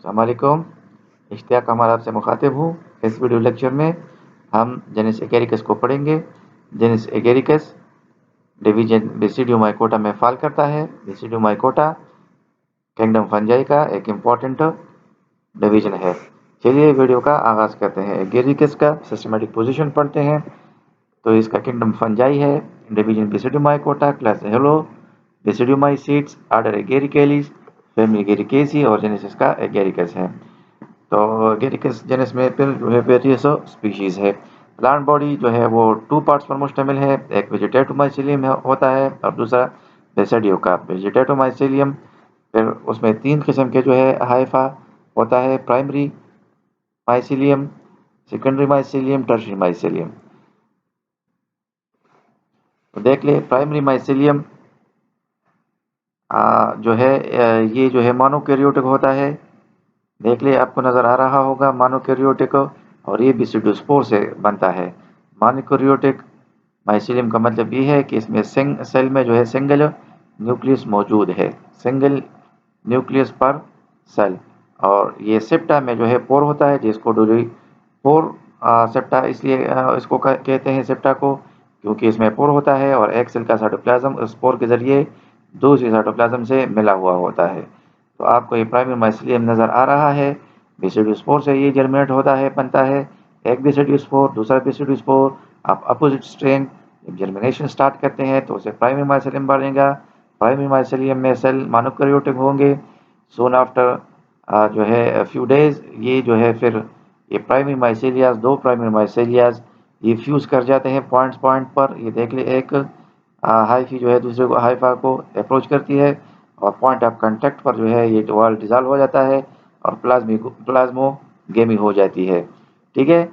अस्सलामुअलैकुम। इश्तियाक कमाल आपसे मुखातिब हूँ। इस वीडियो लेक्चर में हम जेनिस एगेरिकस को पढ़ेंगे। जेनिस एगेरिकस डिवीजन बेसिडियोमाइकोटा में फॉल करता है। बेसिडियोमाइकोटा किंगडम फंजाई का एक इम्पॉर्टेंट डिवीजन है। चलिए वीडियो का आगाज़ करते हैं। एगेरिकस का सिस्टमेटिक पोजीशन पढ़ते हैं। तो इसका किंगडम फंजाई है, division Basidiomycota, class hello, Basidiomycetes, order Agaricales, family Agaricaceae और जेनिस इसका एगेरिकस है। तो एगेरिकस जेनस में फिर जो है वेरियस स्पीशीज है। प्लांट बॉडी जो है वो 2 पार्ट्स पर मुश्तमिल है। एक वेजिटेटिव माइसीलियम होता है और दूसरा बेसिडियो का। वेजिटेटिव माइसीलियम फिर उसमें 3 किस्म के जो है हाइफा होता है, primary mycelium, secondary mycelium, tertiary mycelium. तो देख ले प्राइमरी माइसीलियम जो है ये जो है मोनोकैरियोटिक होता है। देख ले आपको नज़र आ रहा होगा मोनोकैरियोटिक, और ये बेसिडोस्पोर से बनता है। मोनोकैरियोटिक माइसीलियम का मतलब ये है कि इसमें सेल में जो है सिंगल न्यूक्लियस मौजूद है, सिंगल न्यूक्लियस पर सेल। और ये सेप्टा में जो है पोर होता है, जिसको डोली पोर सेप्टा इसलिए इसको कहते हैं सेप्टा को, क्योंकि इसमें पोर होता है और एक सेल का साइटोप्लाज्म उस पोर के जरिए दूसरी साइटोप्लाज्म से मिला हुआ होता है। तो आपको ये प्राइमरी माइसीलियम नज़र आ रहा है। बेसिडोस्पोर से ये जर्मिनेट होता है, बनता है। एक बेसिडोस्पोर, दूसरा बेसिडोस्पोर, आप अपोजिट स्ट्रेन जब जर्मिनेशन स्टार्ट करते हैं तो उसे प्राइमरी माइसीलियम बनेगा। प्राइमरी माइसीलियम में सेल मोनोकैरियोटिक होंगे। सोन आफ्टर जो है फ्यू डेज ये जो है फिर ये प्राइमरी माइसीलियाज, 2 प्राइमरी माइसीलियाज ये फ्यूज कर जाते हैं पॉइंट पर। ये देख ले एक हाइफी जो है दूसरे को हाइफा को अप्रोच करती है और पॉइंट ऑफ कांटेक्ट पर जो है ये वॉल डिजॉल्व हो जाता है और प्लाज्मोगेमी हो जाती है। ठीक है,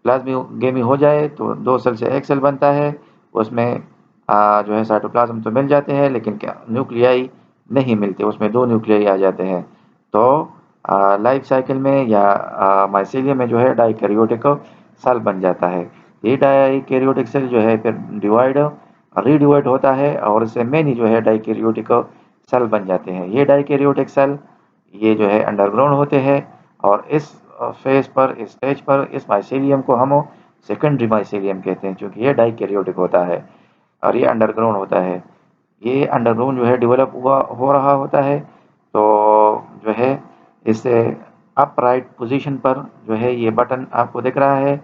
प्लाज्मोगेमी हो जाए तो 2 सेल से एक सेल बनता है। उसमें जो है साइटोप्लाज्म तो मिल जाते हैं, लेकिन क्या न्यूक्लियाई नहीं मिलते, उसमें 2 न्यूक्लियाई आ जाते हैं। तो लाइफ साइकिल में या माइसीलियम में जो है डाइकैरियोटिक सेल बन जाता है। ये डाइकैरियोटिक सेल जो है फिर रीडिवाइड होता है और इससे मेनी जो है डाइकैरियोटिक सेल बन जाते हैं। ये डाइकैरियोटिक सेल ये जो है अंडरग्राउंड होते हैं और इस फेज पर, इस स्टेज पर, इस माइसीलियम को हम सेकेंडरी माइसीलियम कहते हैं, क्योंकि ये डाइकैरियोटिक होता है और ये अंडरग्राउंड होता है। ये अंडरग्राउंड जो है डेवलप हो रहा होता है। तो जो है इससे अपराइट पोजीशन पर जो है ये बटन आपको दिख रहा है,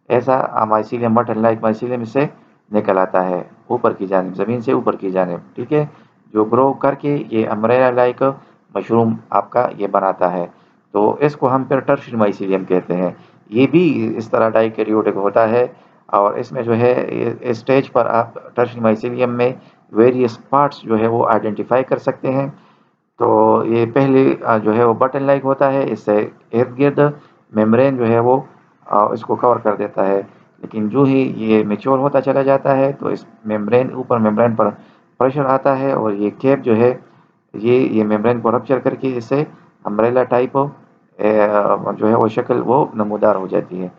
ऐसा माइसीलियम बटन लाइक माइसीलियम इससे निकल आता है ऊपर की जानिब, ज़मीन से ऊपर की जानिब। ठीक है, जो ग्रो करके ये अम्ब्रेला लाइक मशरूम आपका ये बनाता है। तो इसको हम फिर टर्शियरी माइसीलियम कहते हैं। ये भी इस तरह डाइकैरियोटिक होता है और इसमें जो है इस स्टेज पर आप टर्शियरी माइसीलियम में वेरियस पार्ट्स जो है वो आइडेंटिफाई कर सकते हैं। तो ये पहले जो है वो बटन लाइक होता है, इससे इर्द गिर्द मेम्ब्रेन जो है वो इसको कवर कर देता है। लेकिन जो ही ये मैच्योर होता चला जाता है तो इस मेम्ब्रेन पर प्रेशर आता है और ये कैप जो है ये मेम्ब्रेन को रप्चर करके इससे अम्ब्रेला टाइप जो है वो शक्ल वो नमूदार हो जाती है।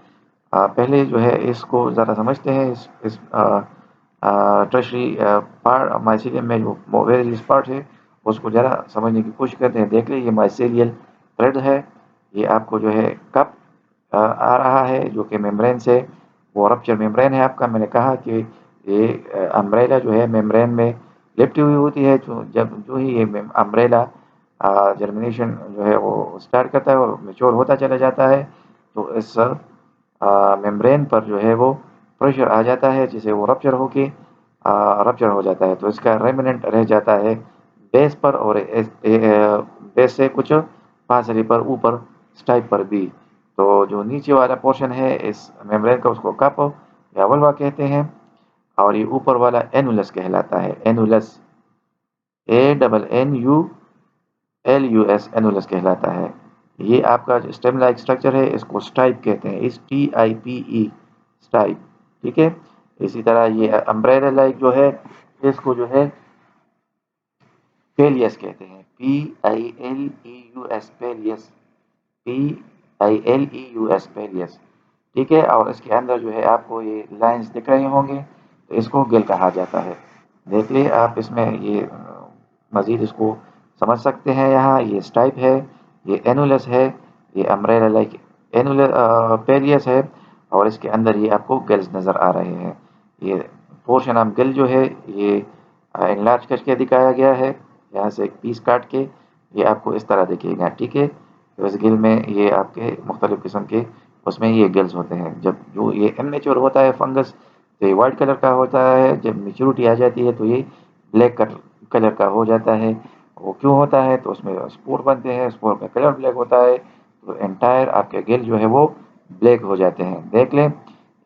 पहले जो है इसको ज़रा समझते हैं। इस टर्शियरी पार्ट माइसीलियम में जो वेरियस पार्ट है उसको ज़रा समझने की कोशिश करते हैं। देख लीजिए ये माइसीलियल थ्रेड है, ये आपको जो है कप आ रहा है जो कि मेम्ब्रेन से वो रप्चर मेम्ब्रेन है आपका। मैंने कहा कि ये अम्ब्रेला जो है मेम्ब्रेन में लिपटी हुई होती है। जो ही ये अम्ब्रेला जर्मिनेशन जो है वो स्टार्ट करता है और मैच्योर होता चला जाता है तो इस मेम्ब्रेन पर जो है वो प्रेशर आ जाता है, जिसे वो रप्चर हो जाता है। तो इसका रेमिनेंट रह जाता है बेस पर और बेस से कुछ फासले पर ऊपर स्टाइप पर भी। तो जो नीचे वाला पोर्शन है इस मेम्ब्रेन का उसको कप या वल्वा कहते हैं और ये ऊपर वाला एनुलस कहलाता है। एनुलस ANNULUS एनुलस कहलाता है। ये आपका जो स्टेम लाइक स्ट्रक्चर है इसको स्टाइप कहते हैं, STIPE स्टाइप। ठीक है, इसी तरह ये अम्ब्रेला लाइक जो है इसको जो है पेलियस कहते हैं, PILEUS पेलियस, PILEUS पेलियस। ठीक है, और इसके अंदर जो है आपको ये लाइंस दिख रहे होंगे तो इसको गिल कहा जाता है। देख लिए आप इसमें ये मज़ीद इसको समझ सकते हैं। यहाँ ये स्टाइप है, ये एनुलस है ये अम्ब्रेला लाइक एनुलर पेरियस है और इसके अंदर ये आपको गिल्स नज़र आ रहे हैं। ये पोर्शन ऑफ गिल जो है ये इनलार्ज करके दिखाया गया है, यहाँ से एक पीस काट के ये आपको इस तरह दिखेगा, ठीक है। तो इस गिल में ये आपके मुख्तलिफ़ किस्म के उसमें ये गिल्स होते हैं। जब जो ये इमेच्योर होता है फंगस तो ये वाइट कलर का होता है, जब मेच्योरिटी आ जाती है तो ये ब्लैक कलर का हो जाता है। वो क्यों होता है? तो उसमें स्पोर बनते हैं, स्पोर का कलर ब्लैक होता है, तो एंटायर आपके गिल जो है वो ब्लैक हो जाते हैं। देख लें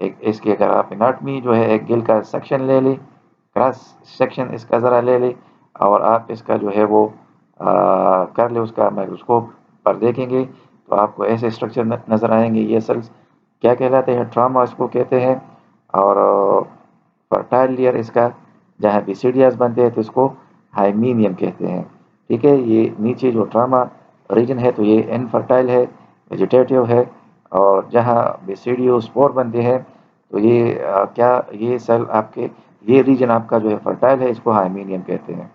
एक इसकी अगर आप एनाटमी जो है एक गिल का सेक्शन ले लें, क्रॉस सेक्शन इसका ज़रा ले लें और आप इसका जो है वो कर ले उसका माइक्रोस्कोप पर देखेंगे तो आपको ऐसे स्ट्रक्चर नज़र आएंगे। ये सेल्स क्या कहलाते हैं? ट्रामा इसको कहते हैं। और फर्टाइल लेयर इसका जहाँ बेसिडियास बनते हैं तो इसको हाइमीनियम कहते हैं, ठीक है। ये नीचे जो ट्रामा रीजन है तो ये इनफर्टाइल है, वेजिटेटिव है। और जहाँ बेसिडियो स्पोर बनते हैं तो ये क्या ये सेल आपके ये रीजन आपका जो है फर्टाइल है, इसको हाइमीनियम कहते हैं।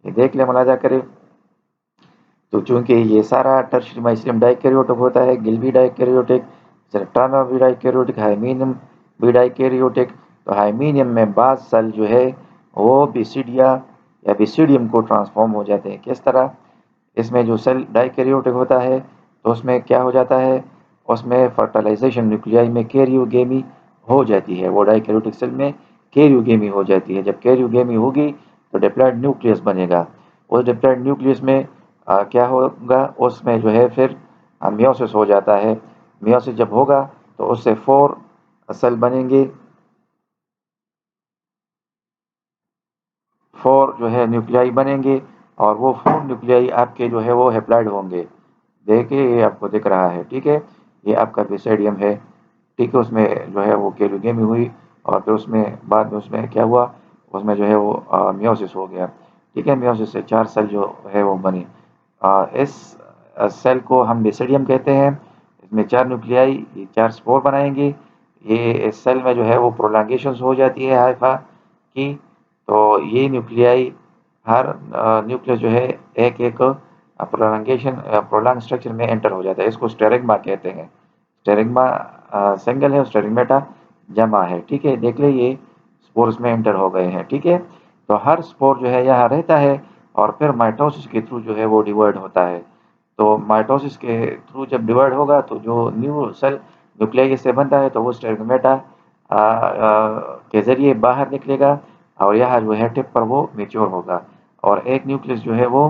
ये देख ले मुलाजा करें। तो चूंकि ये सारा टर्शियरी माइसीलियम डाइकैरियोटिक होता है, गिल भी डाइकैरियोटिक, सेरेब्रम भी डाइकैरियोटिक, हाइमीनियम भी डाइकैरियोटिक। तो हाइमीनियम में बाज़ सेल जो है वो बेसिडिया या बेसिडियम को ट्रांसफॉर्म हो जाते हैं। किस तरह? इसमें जो सेल डाइकैरियोटिक होता है तो उसमें क्या हो जाता है, उसमें फर्टिलाइजेशन न्यूक्लियाई में कैरियोगेमी हो जाती है। वो डाइकैरियोटिक सेल में कैरियोगेमी हो जाती है। जब कैरियोगेमी होगी तो डिप्लॉयड न्यूक्लियस बनेगा। उस डिप्लॉयड न्यूक्लियस में क्या होगा, उसमें जो है फिर मियोसिस हो जाता है। मियोसिस जब होगा तो उससे 4 सेल बनेंगे, 4 जो है न्यूक्लियाई बनेंगे और वो 4 न्यूक्लियाई आपके जो है वो हैप्लॉइड होंगे। देखिए ये आपको दिख रहा है, ठीक है। ये आपका बेसिडियम है, ठीक है। उसमें जो है वो कैरियोगेमी हुई और फिर उसमें बाद में उसमें क्या हुआ, उसमें जो है वो मियोसिस हो गया, ठीक है। मियोसिस से 4 सेल जो है वो बनी। इस सेल को हम बेसिडियम कहते हैं। इसमें 4 न्यूक्लियाई, ये 4 स्पोर बनाएंगे। ये इस सेल में जो है वो प्रोलॉन्गेशन हो जाती है हाइफा की। तो ये न्यूक्लियाई हर न्यूक्लियस जो है एक एक प्रोलॉन्गेशन प्रोलॉन्ग स्ट्रक्चर में एंटर हो जाता है। इसको स्टेरिग्मा कहते हैं। स्टेरिग्मा सिंगल है और स्टेरिग्मेटा जमा है, ठीक है। देख ले ये स्पोर्स में एंटर हो गए हैं, ठीक है। तो हर स्पोर जो है यहाँ रहता है और फिर माइटोसिस के थ्रू जो है वो डिवाइड होता है। तो माइटोसिस के थ्रू जब डिवाइड होगा तो जो न्यू सेल न्यूक्लियाई से बनता है तो वो स्टेरिग्मेटा के ज़रिए बाहर निकलेगा और यहाँ जो है टिप पर वो मैच्योर होगा और एक न्यूक्लियस जो है वो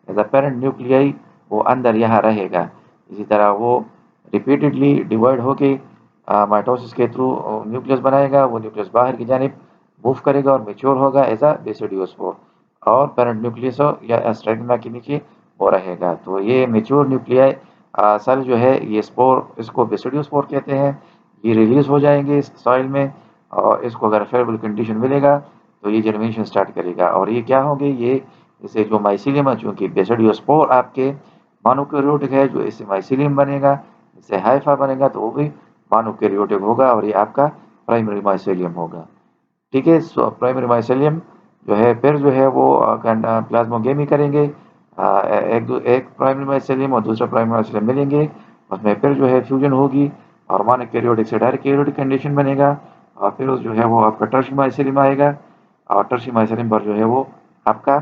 एज अ पेरेंट न्यूक्लियाई वो अंदर यहाँ रहेगा। इसी तरह वो रिपीटेडली डिवाइड होके माइटोसिस के थ्रू न्यूक्लियस बनाएगा। वो न्यूक्लियस बाहर की जानिब मूव करेगा और मैच्योर होगा एज अ बेसिडियोस्पोर और पेरेंट न्यूक्लियस या स्टेगमा के नीचे वो रहेगा। तो ये मैच्योर न्यूक्लियाई सेल जो है ये स्पोर, इसको बेसिडियोस्पोर कहते हैं। ये रिलीज हो जाएंगे सॉइल में और इसको अगर फेवरेबल कंडीशन मिलेगा तो ये जर्मिनेशन स्टार्ट करेगा और ये क्या होंगे, ये इसे जो माइसीलियम है, चूंकि बेसिडियोस्पोर आपके मोनोकैरियोटिक है, जो इससे माइसीलियम बनेगा, इससे हाइफा बनेगा तो वो भी मोनोकैरियोटिक होगा और ये आपका प्राइमरी माइसीलियम होगा, ठीक है। सो प्राइमरी माइसीलियम जो है फिर जो है वो प्लाज्मोगेमी करेंगे। एक प्राइमरी माइसीलियम और दूसरा प्राइमरी माइसीलियम मिलेंगे, उसमें फिर जो है फ्यूजन होगी और मोनोकैरियोटिक से डायरेक्ट कैरियोटिक कंडीशन बनेगा और फिर जो है वो आपका टर्शियरी माइसीलियम आएगा और टर्शियरी माइसीलियम पर जो है वो आपका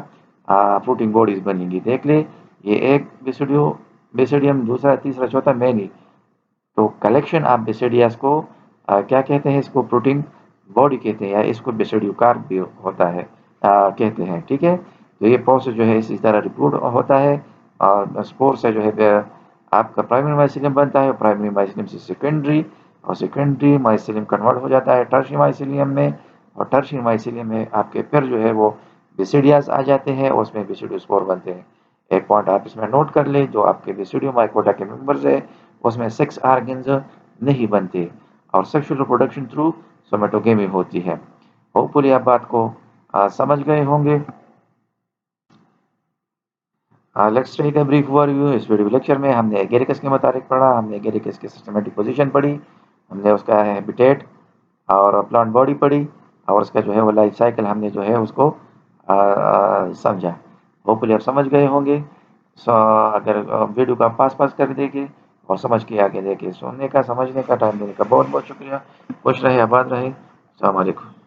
फ्रूटिंग बॉडीज बनेंगी। देख ले ये एक बेसिडियम, दूसरा, तीसरा, चौथा मैनी। तो कलेक्शन ऑफ बेसिडियास को क्या कहते हैं, इसको प्रोटीन बॉडी कहते हैं या इसको बेसिडियोकार्प भी होता है कहते हैं, ठीक है। तो ये प्रोसेस जो है इसी तरह रिपोर्ट होता है और स्पोर से जो है आपका प्राइमरी माइसीलियम बनता है। प्राइमरी माइसीलियम से सेकेंडरी और सेकेंडरी माइसीलियम कन्वर्ट हो जाता है टर्शियरी माइसीलियम में और टर्शियरी माइसीलियम में आपके फिर जो है वो बेसिडियास आ जाते हैं और उसमें बेसिडियोस्पोर बनते हैं। एक पॉइंट आप इसमें नोट कर ले, जो आपके बेसिडियो माइकोटा के मेंबर्स है उसमें 6 ऑर्गन्स नहीं बनते और सेक्सुअल रिप्रोडक्शन थ्रू सोमेटोगेमी होती है। होपफुली आप बात को समझ गए होंगे। Let's take a brief overview. इस वीडियो लेक्चर में हमने एगेरिकस के मुताबिक पढ़ा, हमने एगेरिकस की सिस्टमेटिक पोजीशन पढ़ी, हमने उसका हैबिटेट और प्लांट बॉडी पढ़ी और उसका जो है वो लाइफ साइकिल हमने जो है उसको समझा। होपफुली आप समझ गए होंगे। सो अगर वीडियो को आप पास कर देंगे और समझ के आगे देखिए। सुनने का, समझने का, टाइम देने का बहुत बहुत शुक्रिया। खुश रहे, आबाद रहे। अस्सलाम वालेकुम।